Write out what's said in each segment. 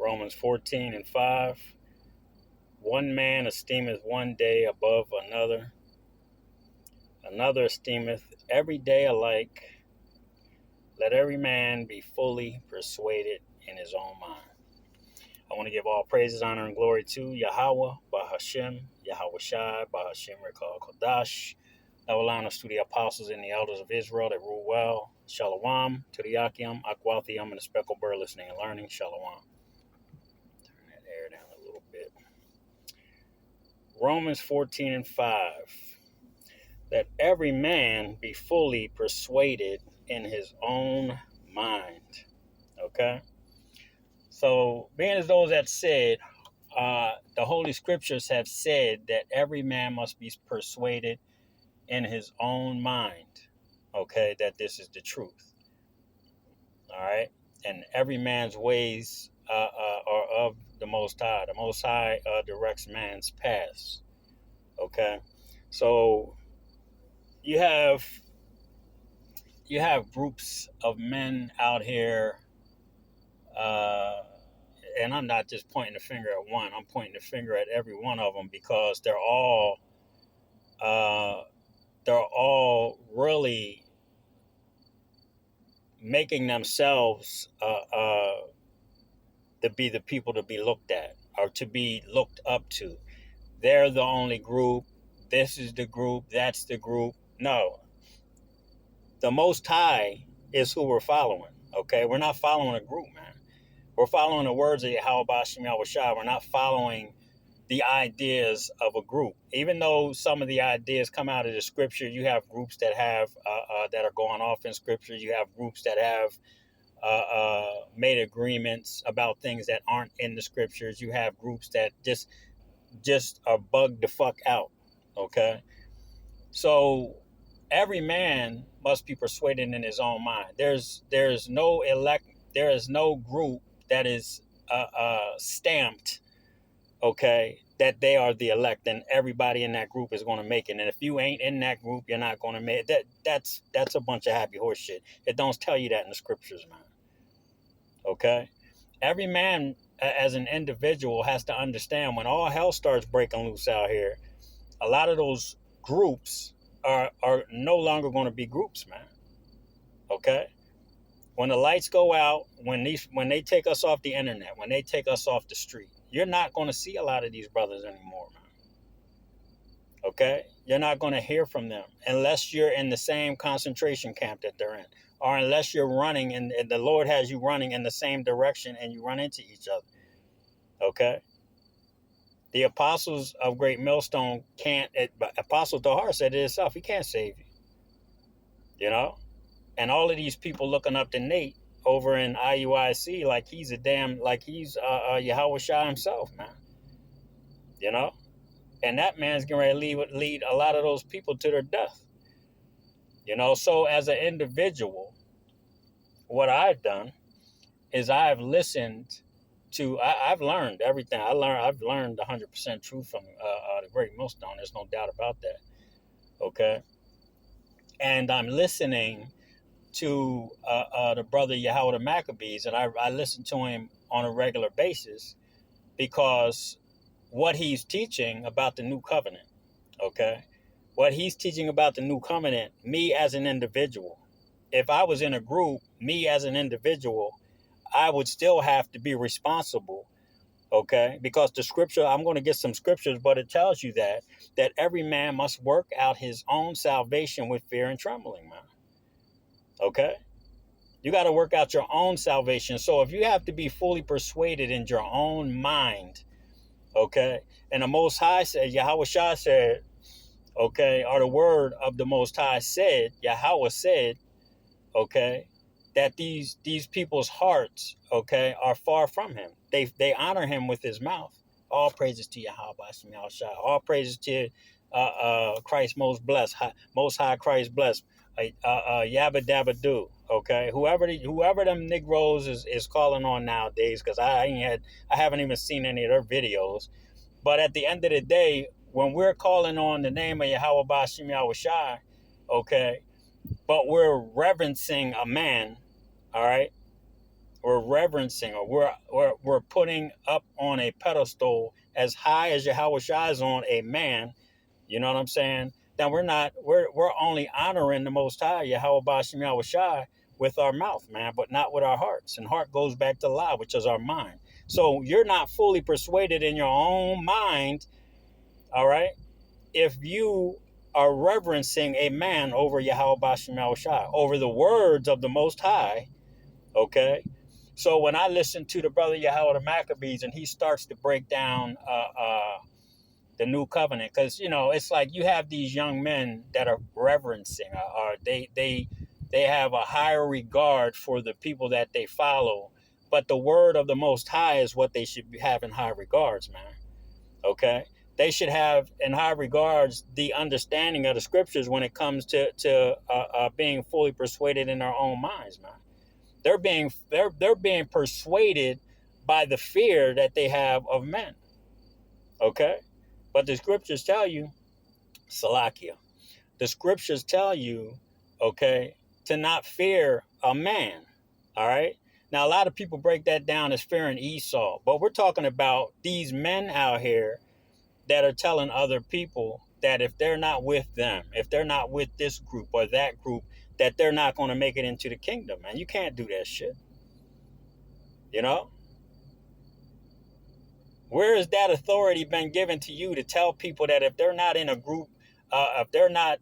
Romans 14:5. One man esteemeth one day above another. Another esteemeth every day alike. Let every man be fully persuaded in his own mind. I want to give all praises, honor, and glory to Yahweh, Bahashem, Yahweh Shai, Bahashem Rekal Kodash. Ewalanus to the apostles and the elders of Israel that rule well. Shalom to the Yakim, Akwathium, and the speckled bird listening and learning. Shalom. Turn that air down a little bit. Romans 14:5. That every man be fully persuaded in his own mind. Okay? So, being as those that said, the Holy Scriptures have said that every man must be persuaded in his own mind, okay, that this is the truth. All right? And every man's ways are of the Most High. The Most High directs man's paths, okay? So, you have groups of men out here, and I'm not just pointing the finger at one. I'm pointing the finger at every one of them because they're all really making themselves to be the people to be looked at or to be looked up to. They're the only group. This is the group. That's the group. No. The Most High is who we're following, okay? We're not following a group, man. We're following the words of Yahweh Bashim Yahweh Shai. We're not following the ideas of a group. Even though some of the ideas come out of the scripture, you have groups that have that are going off in scripture. You have groups that have made agreements about things that aren't in the scriptures. You have groups that just are bugged the fuck out, okay? So every man must be persuaded in his own mind. There is no group that is stamped, okay, that they are the elect and everybody in that group is going to make it. And if you ain't in that group, you're not going to make it. That's a bunch of happy horse shit. It don't tell you that in the scriptures, man. Okay? Every man as an individual has to understand when all hell starts breaking loose out here, a lot of those groups are no longer going to be groups, man. Okay? When the lights go out, when they take us off the internet, when they take us off the street, you're not going to see a lot of these brothers anymore, man. Okay? You're not going to hear from them unless you're in the same concentration camp that they're in, or unless you're running and the Lord has you running in the same direction and you run into each other. Okay? The apostles of Great Millstone Apostle Tahar said it himself, he can't save you. You know? And all of these people looking up to Nate over in IUIC like he's Yahweh Shai himself, man. You know? And that man's getting ready to lead a lot of those people to their death. You know? So as an individual, what I've done is I've listened to, I've learned everything. I've learned 100% truth from the Great Millstone. There's no doubt about that. Okay? And I'm listening to the brother Yahweh the Maccabees, and I listen to him on a regular basis because what he's teaching about the new covenant, okay? What he's teaching about the new covenant, me as an individual, if I was in a group, me as an individual, I would still have to be responsible, okay? Because the scripture, I'm going to get some scriptures, but it tells you that every man must work out his own salvation with fear and trembling, man. Okay? You got to work out your own salvation. So if you have to be fully persuaded in your own mind, okay? And the Most High said, Yahweh Shai said, okay, or the word of the Most High said, Yahweh said, okay, that these people's hearts, okay, are far from him. They honor him with his mouth. All praises to Yahweh Shai. All praises to Christ most blessed, Most High Christ blessed. Yabba dabba do, okay. Whoever them Negroes is calling on nowadays, because I haven't even seen any of their videos. But at the end of the day, when we're calling on the name of Yahweh Bashim Yahweh Shai, okay, but we're reverencing a man, all right, we're reverencing, or we're putting up on a pedestal as high as Yahweh Shai is on a man, you know what I'm saying? Then we're only honoring the Most High, Yahweh Bashim Yahweh Shai, with our mouth, man, but not with our hearts. And heart goes back to lie, which is our mind. So you're not fully persuaded in your own mind, all right, if you are reverencing a man over Yahweh Bashim Yahweh Shai, over the words of the Most High, okay? So when I listen to the brother Yahweh the Maccabees and he starts to break down the new covenant, because it's like you have these young men that are reverencing, or they have a higher regard for the people that they follow, but the word of the Most High is what they should have in high regards, man. Okay, they should have in high regards the understanding of the scriptures when it comes to being fully persuaded in their own minds, man. They're being persuaded by the fear that they have of men. Okay, but the scriptures tell you, Salakia, the scriptures tell you, okay, to not fear a man. All right. Now, a lot of people break that down as fearing Esau, but we're talking about these men out here that are telling other people that if they're not with them, if they're not with this group or that group, that they're not going to make it into the kingdom, man. You can't do that shit. You know? Where has that authority been given to you to tell people that if they're not in a group, if they're not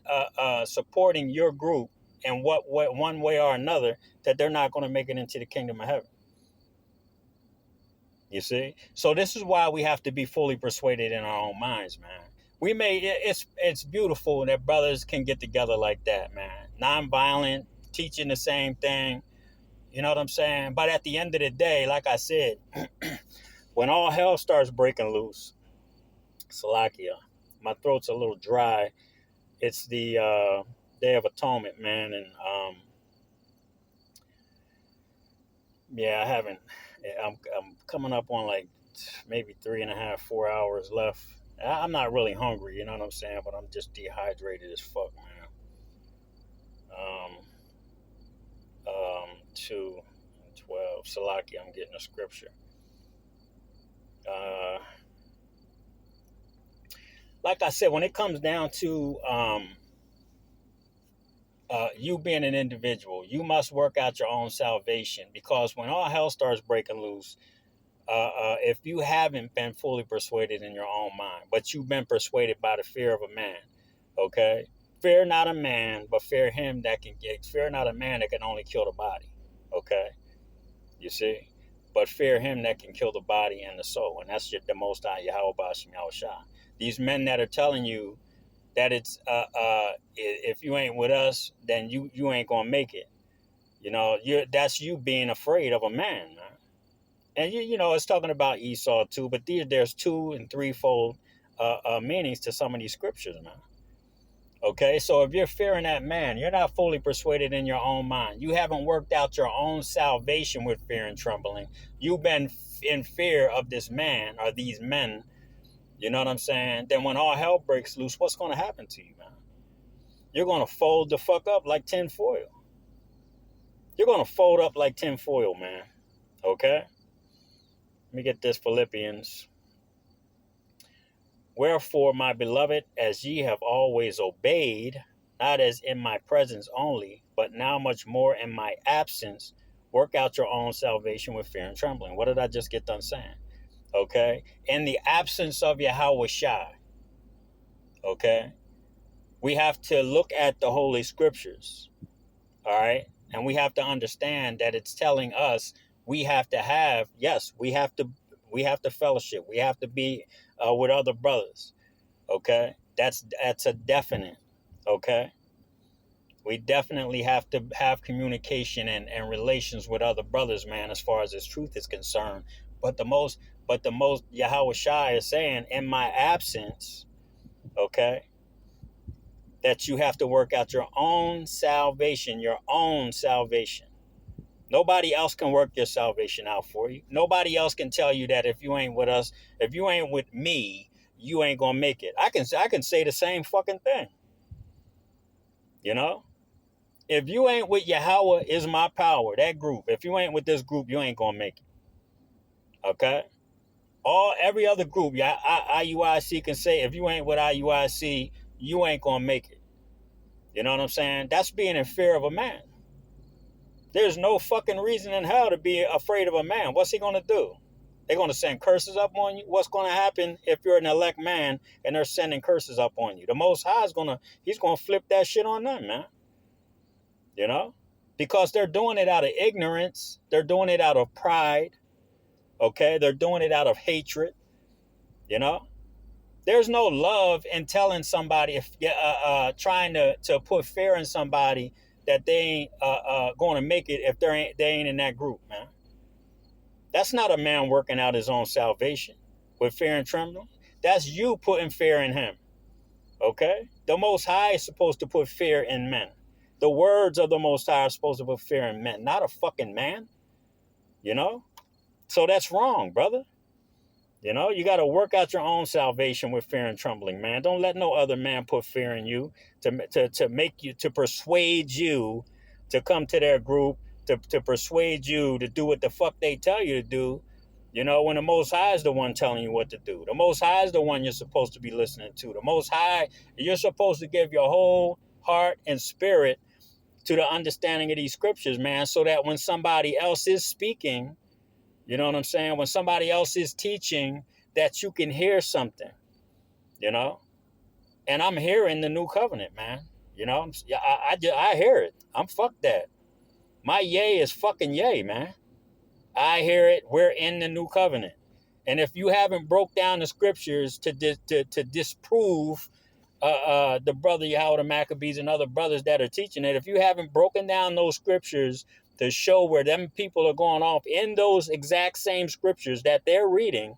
supporting your group in what one way or another, that they're not going to make it into the kingdom of heaven? You see? So this is why we have to be fully persuaded in our own minds, man. It's beautiful that brothers can get together like that, man. Nonviolent, teaching the same thing. You know what I'm saying? But at the end of the day, like I said, when all hell starts breaking loose, Salakia, my throat's a little dry. It's the Day of Atonement, man, and yeah, I haven't. I'm coming up on like maybe 3.5, 4 hours left. I'm not really hungry, you know what I'm saying, but I'm just dehydrated as fuck, man. 2:12. Salaki, I'm getting a scripture. Like I said, when it comes down to you being an individual, you must work out your own salvation, because when all hell starts breaking loose, if you haven't been fully persuaded in your own mind, but you've been persuaded by the fear of a man, okay? Fear not a man, but fear not a man that can only kill the body, okay? You see? But fear him that can kill the body and the soul, and that's the Most High, Yahweh Bashim Yahweh Shai. These men that are telling you that it's if you ain't with us, then you ain't gonna make it. That's you being afraid of a man, man. And it's talking about Esau too, but there's two and threefold meanings to some of these scriptures, man. Okay, so if you're fearing that man, you're not fully persuaded in your own mind. You haven't worked out your own salvation with fear and trembling. You've been in fear of this man or these men. You know what I'm saying? Then when all hell breaks loose, what's going to happen to you, man? You're going to fold the fuck up like tinfoil. You're going to fold up like tinfoil, man. Okay? Let me get this Philippians. Wherefore, my beloved, as ye have always obeyed, not as in my presence only, but now much more in my absence, work out your own salvation with fear and trembling. What did I just get done saying? Okay? In the absence of Yahweh Shai, okay? We have to look at the Holy Scriptures, all right? And we have to understand that it's telling us we have to have, yes, we have to fellowship. We have to be with other brothers, okay? That's a definite, okay? We definitely have to have communication and relations with other brothers, man, as far as this truth is concerned. But the most Yahweh Shai is saying, in my absence, okay, that you have to work out your own salvation, your own salvation. Nobody else can work your salvation out for you. Nobody else can tell you that if you ain't with us, if you ain't with me, you ain't gonna make it. I can say the same fucking thing. You know? If you ain't with Yahweh is my power, that group, if you ain't with this group, you ain't gonna make it. Okay? Every other group, yeah, IUIC can say if you ain't with IUIC, you ain't gonna make it. You know what I'm saying? That's being in fear of a man. There's no fucking reason in hell to be afraid of a man. What's he gonna do? They're gonna send curses up on you? What's gonna happen if you're an elect man and they're sending curses up on you? The Most High he's gonna flip that shit on them, man. You know? Because they're doing it out of ignorance. They're doing it out of pride. Okay? They're doing it out of hatred. You know? There's no love in telling somebody, if trying to put fear in somebody that they ain't going to make it if they ain't in that group, man. That's not a man working out his own salvation with fear and trembling. That's you putting fear in him. Okay? The Most High is supposed to put fear in men. The words of the Most High are supposed to put fear in men, not a fucking man. You know? So that's wrong, brother. You know, you got to work out your own salvation with fear and trembling, man. Don't let no other man put fear in you to make you, to persuade you to come to their group, to persuade you to do what the fuck they tell you to do. You know, when the Most High is the one telling you what to do. The Most High is the one you're supposed to be listening to. The Most High, you're supposed to give your whole heart and spirit to the understanding of these scriptures, man, so that when somebody else is speaking, you know what I'm saying? When somebody else is teaching, that you can hear something, you know? And I'm hearing the new covenant, man. You know, I hear it. I'm fuck that. My yay is fucking yay, man. I hear it. We're in the new covenant. And if you haven't broke down the scriptures to disprove the brother Yahweh the Maccabees and other brothers that are teaching it, if you haven't broken down those scriptures to show where them people are going off in those exact same scriptures that they're reading,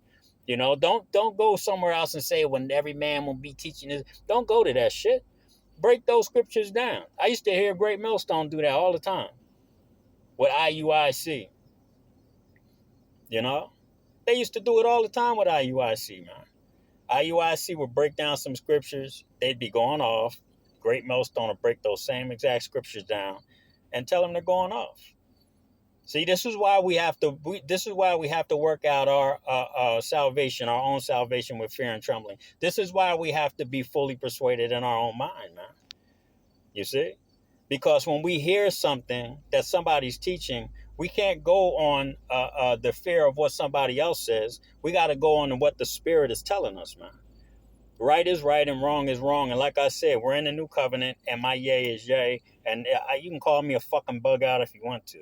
you know, don't go somewhere else and say, when every man will be teaching this. Don't go to that shit. Break those scriptures down. I used to hear Great Millstone do that all the time with IUIC. You know, they used to do it all the time with IUIC, man. IUIC would break down some scriptures. They'd be going off. Great Millstone would break those same exact scriptures down and tell them they're going off. See, this is why we have to work out our salvation, our own salvation with fear and trembling. This is why we have to be fully persuaded in our own mind, man. You see? Because when we hear something that somebody's teaching, we can't go on the fear of what somebody else says. We got to go on what the Spirit is telling us, man. Right is right and wrong is wrong. And like I said, we're in the new covenant, and my yay is yay. And you can call me a fucking bug out if you want to,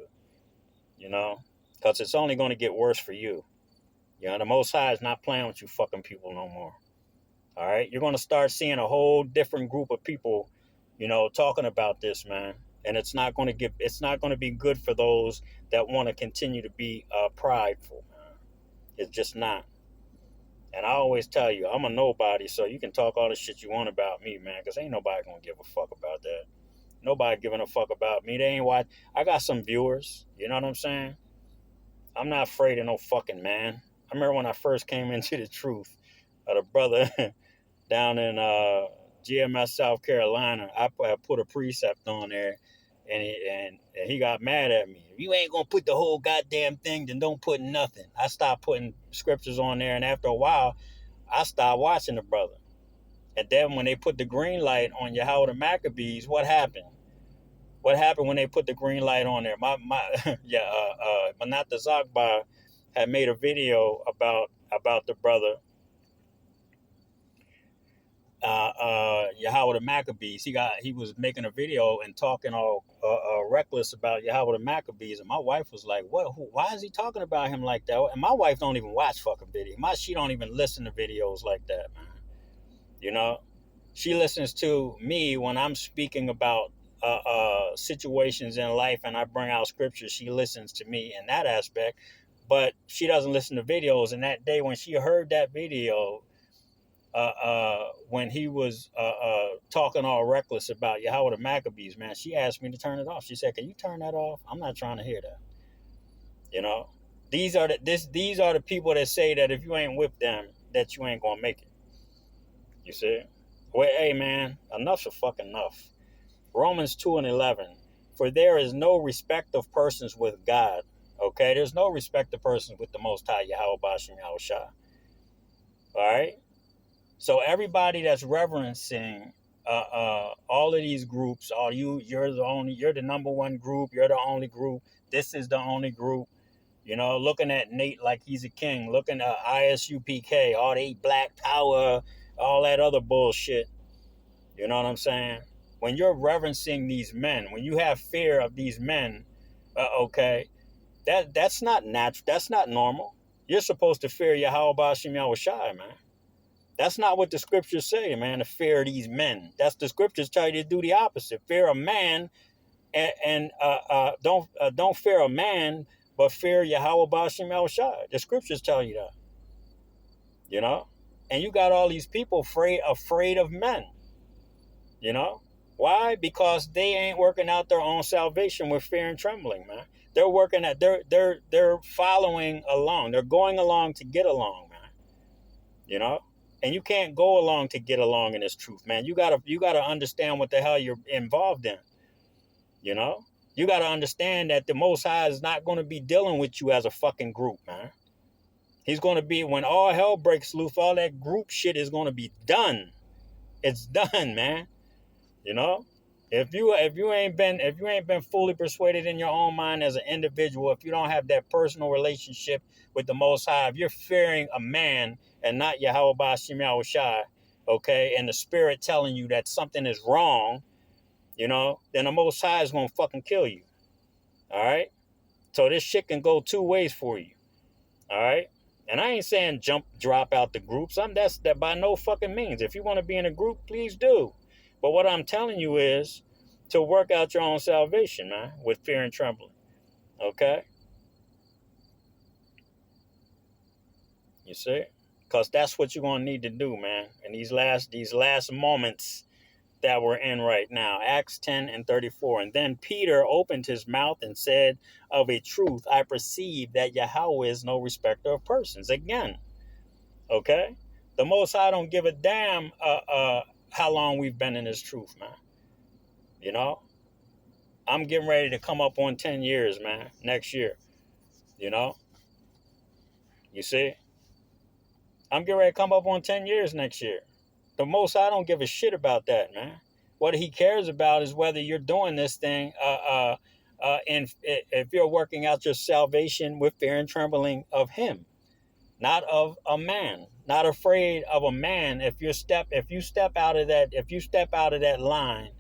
you know, because it's only going to get worse for you. You know, the Most High is not playing with you fucking people no more. All right? You're going to start seeing a whole different group of people, you know, talking about this, man. And it's not going to be good for those that want to continue to be prideful, man. It's just not. And I always tell you, I'm a nobody, so you can talk all the shit you want about me, man, because ain't nobody going to give a fuck about that. Nobody giving a fuck about me. They ain't watch. I got some viewers, you know what I'm saying? I'm not afraid of no fucking man. I remember when I first came into the truth, the brother down in GMS, South Carolina, I put a precept on there, and he got mad at me. If you ain't gonna put the whole goddamn thing, then don't put nothing. I stopped putting scriptures on there, and after a while, I stopped watching the brother. And then when they put the green light on Yahweh the Maccabees, what happened? What happened when they put the green light on there? Manat the Zakbar had made a video about the brother Yahweh the Maccabees. He was making a video and talking all reckless about Yahweh the Maccabees, and my wife was like, "What? Why is he talking about him like that?" And my wife don't even watch fucking videos. She don't even listen to videos like that, man. You know, she listens to me when I'm speaking about situations in life, and I bring out scriptures. She listens to me in that aspect, but she doesn't listen to videos. And that day when she heard that video, when he was talking all reckless about Yahweh the Maccabees, man, she asked me to turn it off. She said, "Can you turn that off? I'm not trying to hear that." You know, these are the people that say that if you ain't with them, that you ain't gonna make it. You see? Well, hey man, enough's a fucking enough. Romans 2:11. For there is no respect of persons with God. Okay, there's no respect of persons with the Most High Yahweh Bashim Yahushua. All right. So everybody that's reverencing all of these groups, you're the number one group, you're the only group, this is the only group, looking at Nate like he's a king, looking at ISUPK, all they black power, all that other bullshit. You know what I'm saying? When you're reverencing these men, when you have fear of these men, okay, that's not natural, that's not normal. You're supposed to fear Yahweh Bashim Yahushai, man. That's not what the scriptures say, man, to fear these men. That's the scriptures tell you to do the opposite. Fear a man and don't fear a man, but fear Yahweh Bashim Yahushai. The scriptures tell you that, you know? And you got all these people afraid of men, you know? Why? Because they ain't working out their own salvation with fear and trembling, man. They're following along. They're going along to get along, man. You know? And you can't go along to get along in this truth, man. You gotta understand what the hell you're involved in. You know? You gotta understand that the Most High is not gonna be dealing with you as a fucking group, man. He's gonna be, when all hell breaks loose, all that group shit is gonna be done. It's done, man. You know? If you ain't been fully persuaded in your own mind as an individual, if you don't have that personal relationship with the Most High, if you're fearing a man and not Yahweh Bashim Yahushai, okay, and the spirit telling you that something is wrong, then the Most High is gonna fucking kill you. All right? So this shit can go two ways for you. All right? And I ain't saying drop out the groups. That by no fucking means. If you want to be in a group, please do. But what I'm telling you is to work out your own salvation, man, with fear and trembling. Okay? You see? Because that's what you're going to need to do, man. In these last moments that we're in right now. Acts 10:34. And then Peter opened his mouth and said, of a truth, I perceive that Yahweh is no respecter of persons. Again, okay? The Most High don't give a damn how long we've been in this truth, man. You know? I'm getting ready to come up on 10 years, man, next year. You know? You see? I'm getting ready to come up on 10 years next year. The Most High don't give a shit about that, man. What he cares about is whether you're doing this thing and if you're working out your salvation with fear and trembling of him, not of a man, not afraid of a man. If you step out of that line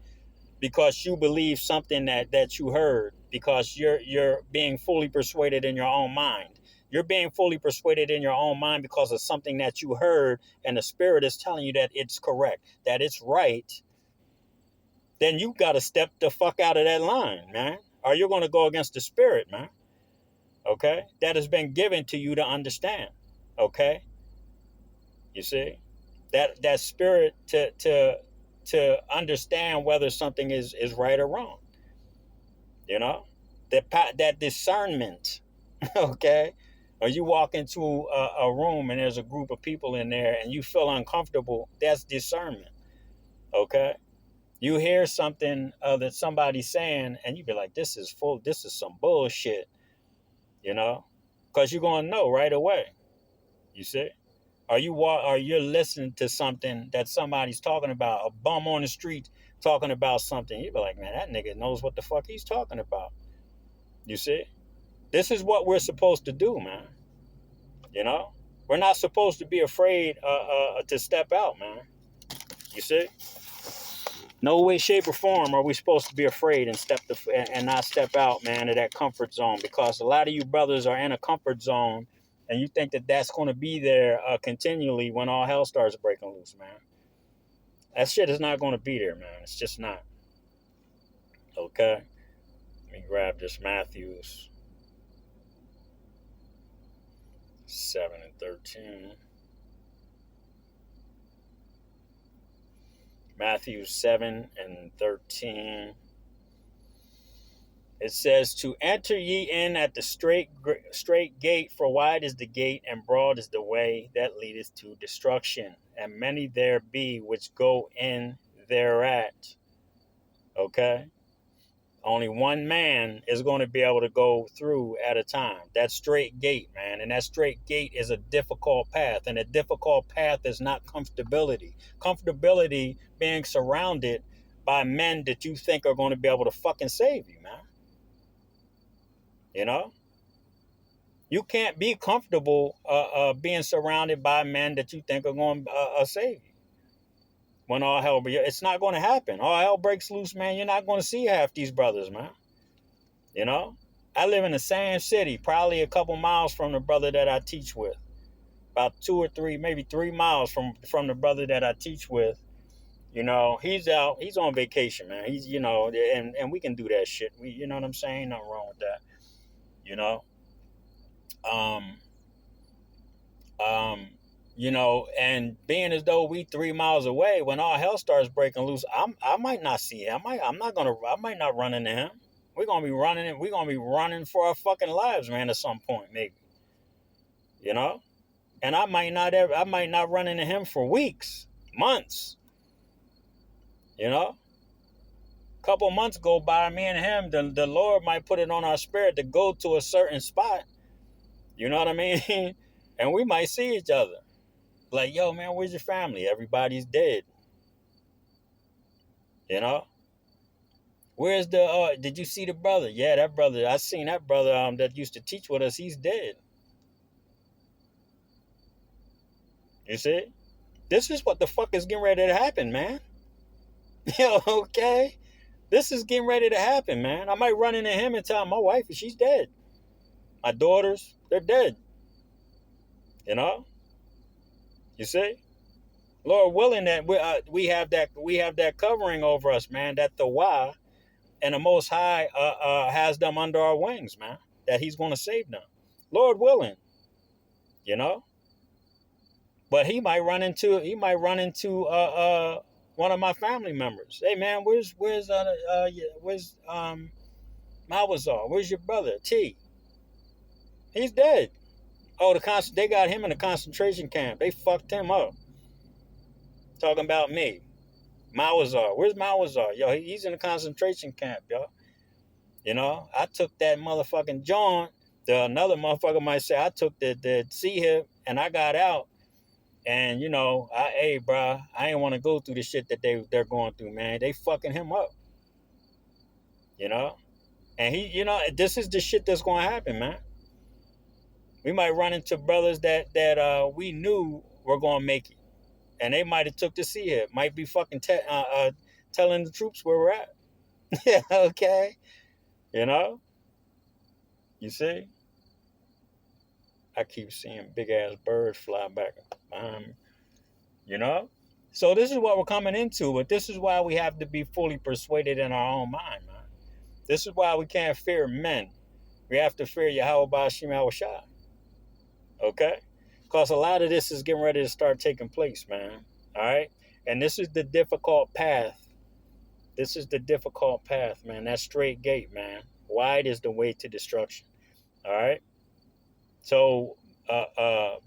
because you believe something that you heard, because you're being fully persuaded in your own mind. You're being fully persuaded in your own mind because of something that you heard and the spirit is telling you that it's correct, that it's right. Then you got to step the fuck out of that line, man. Or you're going to go against the spirit, man. Okay? That has been given to you to understand. Okay? You see? That spirit to understand whether something is right or wrong. You know? That discernment. Okay? Or you walk into a room and there's a group of people in there and you feel uncomfortable, that's discernment. Okay? You hear something that somebody's saying and you be like, this is some bullshit, because you're going to know right away. You see? Or you're listening to something that somebody's talking about, a bum on the street talking about something. You be like, man, that nigga knows what the fuck he's talking about. You see? This is what we're supposed to do, man. We're not supposed to be afraid to step out, man. You see? No way, shape, or form are we supposed to be afraid and not step out, man, of that comfort zone, because a lot of you brothers are in a comfort zone and you think that that's going to be there continually when all hell starts breaking loose, man. That shit is not going to be there, man. It's just not. Okay? Let me grab this Matthews 7:13. Matthew 7:13. It says, to enter ye in at the straight gate, for wide is the gate and broad is the way that leadeth to destruction, and many there be which go in thereat. Okay? Only one man is going to be able to go through at a time. That straight gate, man. And that straight gate is a difficult path. And a difficult path is not comfortability. Comfortability being surrounded by men that you think are going to be able to fucking save you, man. You know? You can't be comfortable being surrounded by men that you think are going to save you. When all hell, it's not going to happen. All hell breaks loose, man. You're not going to see half these brothers, man. You know, I live in the same city, probably a couple miles from the brother that I teach with. About 2 or 3, maybe 3 miles from the brother that I teach with. You know, he's out, he's on vacation, man. He's, you know, and we can do that shit. You know what I'm saying? Nothing wrong with that. You know, um, um, you know, and being as though we 3 miles away, when all hell starts breaking loose, I might not see him. I might not run into him. We're gonna be running. We're gonna be running for our fucking lives, man. At some point, maybe. You know, and I might not run into him for weeks, months. You know, a couple months go by, me and him, the Lord might put it on our spirit to go to a certain spot. You know what I mean? And we might see each other. Like, yo, man, where's your family? Everybody's dead. You know? Where's the did you see the brother? Yeah, that brother, I seen that brother that used to teach with us, he's dead. You see? This is what the fuck is getting ready to happen, man. Yo, okay? This is getting ready to happen, man. I might run into him and tell him my wife, she's dead. My daughters, they're dead. You know? You see? Lord willing that we have that covering over us, man. That the why and the Most High has them under our wings, man. That He's going to save them, Lord willing. You know, but he might run into one of my family members. Hey, man, where's Malazar? Where's your brother T? He's dead. Oh, they got him in a concentration camp. They fucked him up. Talking about me. Malazar. Where's Malazar? Yo, he's in a concentration camp, yo. You know, I took that motherfucking John. Another motherfucker might say, I took the C-hip and I got out. And, you know, hey, bro, I ain't want to go through the shit that they're going through, man. They fucking him up. You know? And he, you know, this is the shit that's going to happen, man. We might run into brothers that we knew were going to make it. And they might have took the C-hip. Might be fucking telling the troops where we're at. Yeah, okay. You know? You see? I keep seeing big ass birds fly back behind me. You know? So this is what we're coming into, but this is why we have to be fully persuaded in our own mind, man. This is why we can't fear men. We have to fear Yahweh Ba'ashim Yahushua. Okay? Because a lot of this is getting ready to start taking place, man. All right? And this is the difficult path. This is the difficult path, man. That straight gate, man. Wide is the way to destruction. All right? So,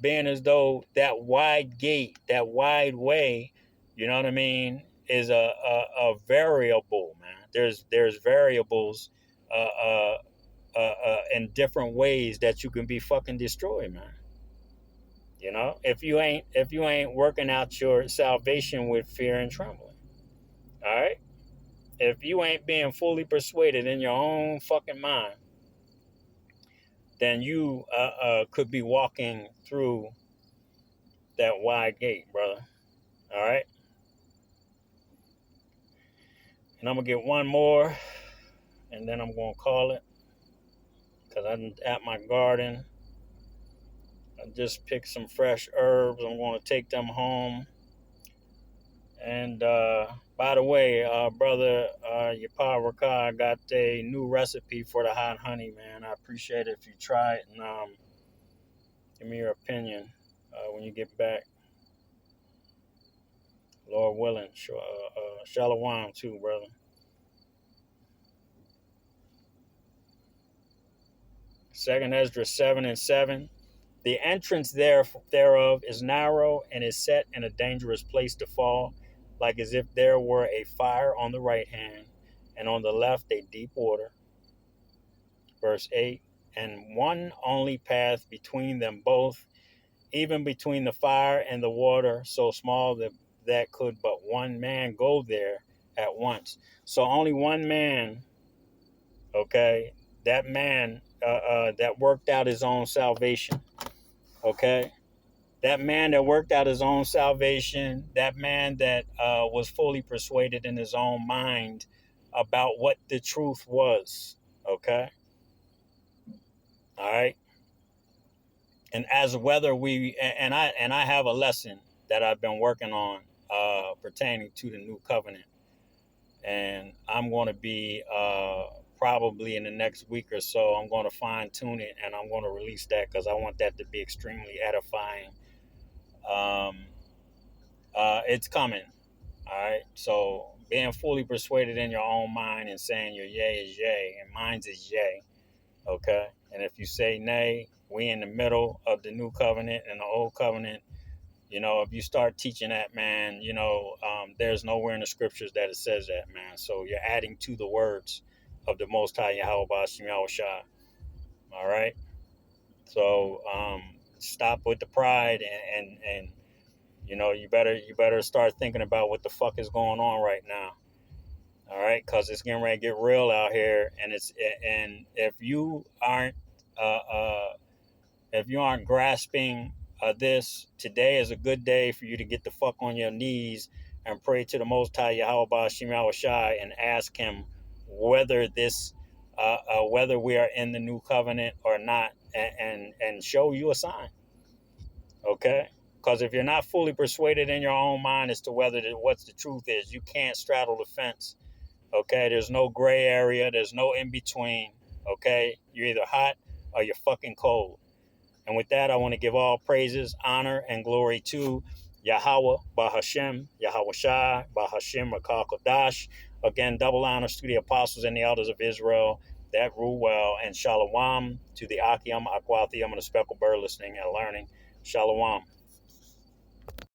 being as though that wide gate, that wide way, you know what I mean, is a variable, man. There's variables in different ways that you can be fucking destroyed, man. You know, if you ain't working out your salvation with fear and trembling, all right. If you ain't being fully persuaded in your own fucking mind, then you could be walking through that wide gate, brother. All right. And I'm gonna get one more, and then I'm gonna call it, because I'm at my garden. I just picked some fresh herbs. I'm gonna take them home. And by the way, brother Yapar Raka, I got a new recipe for the hot honey, man. I appreciate it if you try it, and give me your opinion when you get back. Lord willing. Shalom too, brother. Second Ezra 7:7. The entrance thereof is narrow and is set in a dangerous place to fall, like as if there were a fire on the right hand and on the left a deep water. Verse 8, and one only path between them both, even between the fire and the water, so small that could but one man go there at once. So only one man, okay, that man that worked out his own salvation, okay, that man that worked out his own salvation, that man that was fully persuaded in his own mind about what the truth was, okay, all right. And as whether we and I have a lesson that I've been working on pertaining to the new covenant, and I'm going to be probably in the next week or so, I'm going to fine tune it and I'm going to release that because I want that to be extremely edifying. um, it's coming. All right, so being fully persuaded in your own mind and saying your yay is yay and mine's is yay. Okay, and if you say nay, we in the middle of the new covenant and the old covenant. If you start teaching that, man, there's nowhere in the scriptures that it says that, man. So you're adding to the words of the Most High Yahweh Bashim Yahushua. All right. So stop with the pride, and you better start thinking about what the fuck is going on right now. All right, because it's getting ready to get real out here, and uh, uh, if you aren't grasping this, today is a good day for you to get the fuck on your knees and pray to the Most High Yahweh Ba'ashim Yahushai and ask Him whether whether we are in the new covenant or not, and show you a sign. Okay, because if you're not fully persuaded in your own mind as to what's the truth is, you can't straddle the fence. Okay, there's no gray area, there's no in between. Okay, you're either hot or you're fucking cold. And with that, I want to give all praises, honor, and glory to Yahweh, Bahashem, Yahweh Shai, Bahashem, Rakal Kodash. Again, double honors to the apostles and the elders of Israel that rule well, and Shalom to the Akim, Akwathium, and the speckled bird listening and learning. Shalom.